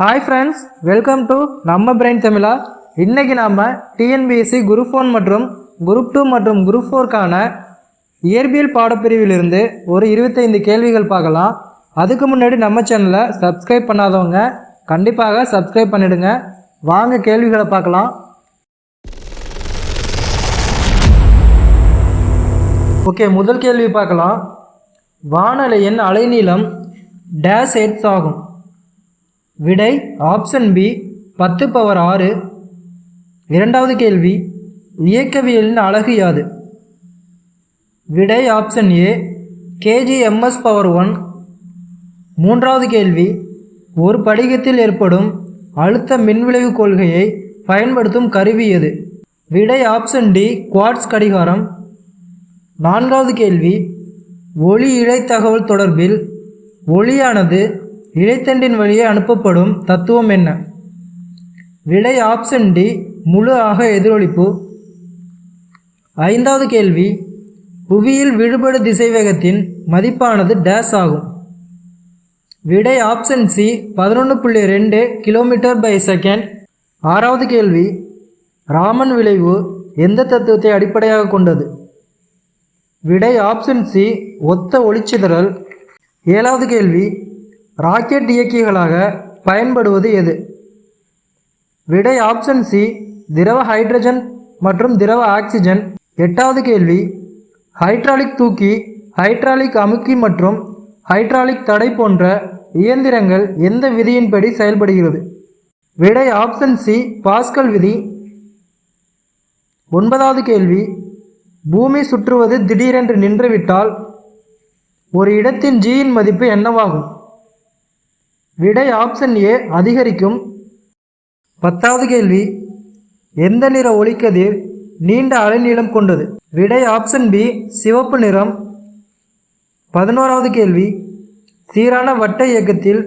Hi friends, welcome to நம்ம brain தமிழா. இன்றைக்கி நாம் டிஎன்பிஎஸ்சி குரூப் 1 மற்றும் குரூப் 2 மற்றும் குரூப் 4க்கான இயற்பியல் பாடப்பிரிவிலிருந்து ஒரு 25 கேள்விகள் பார்க்கலாம். அதுக்கு முன்னாடி நம்ம சேனலை சப்ஸ்கிரைப் பண்ணாதவங்க கண்டிப்பாக சப்ஸ்கிரைப் பண்ணிவிடுங்க. வாங்க கேள்விகளை பார்க்கலாம். ஓகே, முதல் கேள்வி பார்க்கலாம். வானலையின் அலைநீளம் டேஷ் ஹெர்ட்ஸ் ஆகும். விடை ஆப்ஷன் பி 10⁻6. இரண்டாவது கேள்வி, இயக்கவியலின் அலகு யாது? விடை ஆப்ஷன் ஏ kg/m/1. மூன்றாவது கேள்வி, ஒரு படிகத்தில் ஏற்படும் அழுத்த மின்விளைவு கொள்கையை பயன்படுத்தும் கருவி எது? விடை ஆப்ஷன் டி குவார்ட்ஸ் கடிகாரம். நான்காவது கேள்வி, ஒளி இழை தகவல் தொடர்பில் ஒளியானது இழைத்தண்டின் வழியே அனுப்பப்படும் தத்துவம் என்ன? விடை ஆப்ஷன் டி முழு ஆக எதிரொலிப்பு. ஐந்தாவது கேள்வி, புவியில் விழுபடு திசைவேகத்தின் மதிப்பானது டேஷ் ஆகும். விடை ஆப்ஷன் சி 11.2 km/s. ஆறாவது கேள்வி, ராமன் விளைவு எந்த தத்துவத்தை அடிப்படையாக கொண்டது? விடை ஆப்ஷன் சி ஒத்த ஒளிச்சிதறல். ஏழாவது கேள்வி, ராக்கெட் இயக்கிகளாக பயன்படுவது எது? விடை ஆப்ஷன் சி திரவ ஹைட்ரஜன் மற்றும் திரவ ஆக்சிஜன். எட்டாவது கேள்வி, ஹைட்ராலிக் தூக்கி, ஹைட்ராலிக் அமுக்கி மற்றும் ஹைட்ராலிக் தடை போன்ற இயந்திரங்கள் எந்த விதியின்படி செயல்படுகிறது? விடை ஆப்ஷன் சி பாஸ்கல் விதி. ஒன்பதாவது கேள்வி, பூமி சுற்றுவது திடீரென்று நின்றுவிட்டால் ஒரு இடத்தின் ஜியின் மதிப்பு என்னவாகும்? விடை ஆப்ஷன் ஏ அதிகரிக்கும். பத்தாவது கேள்வி, எந்த நிற ஒளிக்கதிர் நீண்ட அலைநீளம் கொண்டது? விடை ஆப்ஷன் பி சிவப்பு நிறம். 11வது கேள்வி, சீரான வட்ட இயக்கத்தில்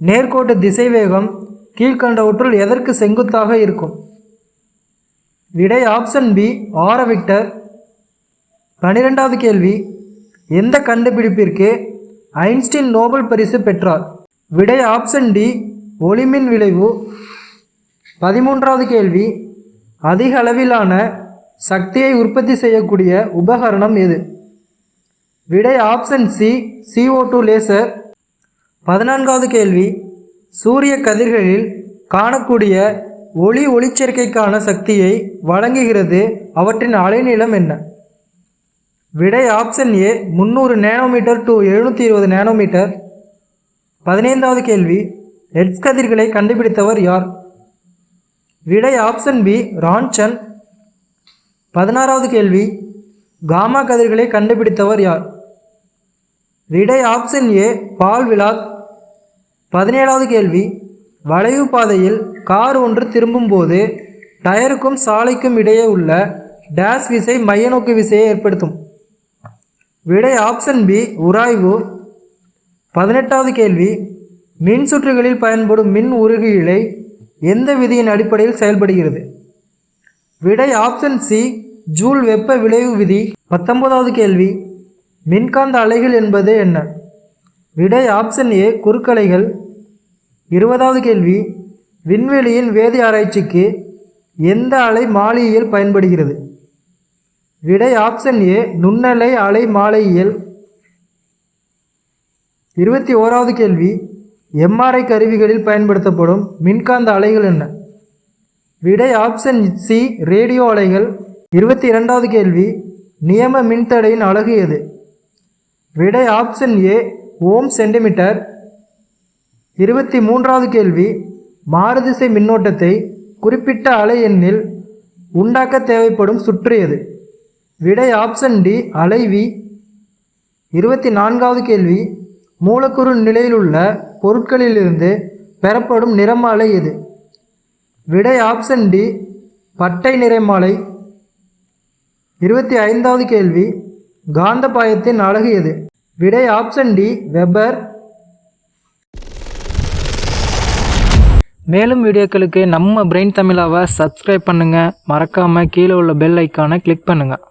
நேர்கோட்டு திசைவேகம் கீழ்கண்டவற்றுள் எதற்கு செங்குத்தாக இருக்கும்? விடை ஆப்ஷன் பி ஆரவிக்டர். 12வது கேள்வி, எந்த கண்டுபிடிப்பிற்கு ஐன்ஸ்டீன் நோபல் பரிசு பெற்றார்? விடை ஆப்ஷன் டி ஒளிமின் விளைவு. 13வது கேள்வி, அதிக அளவிலான சக்தியை உற்பத்தி செய்யக்கூடிய உபகரணம் எது? விடை ஆப்ஷன் சி CO2 லேசர். 14வது கேள்வி, சூரிய கதிர்களில் காணக்கூடிய ஒளிச்சேர்க்கைக்கான சக்தியை வழங்குகிறது, அவற்றின் அலைநீளம் என்ன? விடை option A 300 nanometre to 720 nanometre. 15வது கேள்வி, எக்ஸ் கதிர்களை கண்டுபிடித்தவர் யார்? விடை ஆப்ஷன் பி ரான்சன். 16வது கேள்வி, காமா கதிர்களை கண்டுபிடித்தவர் யார்? விடை ஆப்ஷன் ஏ பால் விலாக். 17வது கேள்வி, வளைவு பாதையில் கார் ஒன்று திரும்பும் போது டயருக்கும் சாலைக்கும் இடையே உள்ள டேஷ் விசை மையநோக்கு விசையை ஏற்படுத்தும். விடை ஆப்ஷன் பி உராய்வு. 18வது கேள்வி, மின் சுற்றுகளில் பயன்படும் மின் உருகு இழை எந்த விதியின் அடிப்படையில் செயல்படுகிறது? விடை ஆப்ஷன் சி ஜூல் வெப்ப விளைவு விதி. 19வது கேள்வி, மின்காந்த அலைகள் என்பது என்ன? விடை ஆப்ஷன் ஏ குறுக்கலைகள். 20வது கேள்வி, விண்வெளியின் வேதி ஆராய்ச்சிக்கு எந்த அலை மாலியியல் பயன்படுகிறது? விடை ஆப்ஷன் ஏ நுண்ணலை அலை மாலையியல். 21வது கேள்வி, எம்ஆர்ஐ கருவிகளில் பயன்படுத்தப்படும் மின்காந்த அலைகள் என்ன? விடை ஆப்ஷன் சி ரேடியோ அலைகள். 22வது கேள்வி, நியம மின்தடையின் அலகு எது? விடை ஆப்ஷன் ஏ ஓம் சென்டிமீட்டர். 23வது கேள்வி, மாறுதிசை மின்னோட்டத்தை குறிப்பிட்ட அலை எண்ணில் உண்டாக்க தேவைப்படும் சுற்று எது? விடை ஆப்ஷன் டி அலைவி. 24வது கேள்வி, மூலக்கூறு நிலையிலுள்ள பொருட்களிலிருந்து பெறப்படும் நிறமாலை எது? விடை ஆப்ஷன் டி பட்டை நிறமாலை. 25வது கேள்வி, காந்த பாயத்தின் அலகு எது? விடை ஆப்ஷன் டி வெபர். மேலும் வீடியோக்களுக்கு நம்ம பிரெயின் தமிழாவை சப்ஸ்கிரைப் பண்ணுங்கள். மறக்காமல் கீழே உள்ள பெல் ஐக்கானை கிளிக் பண்ணுங்கள்.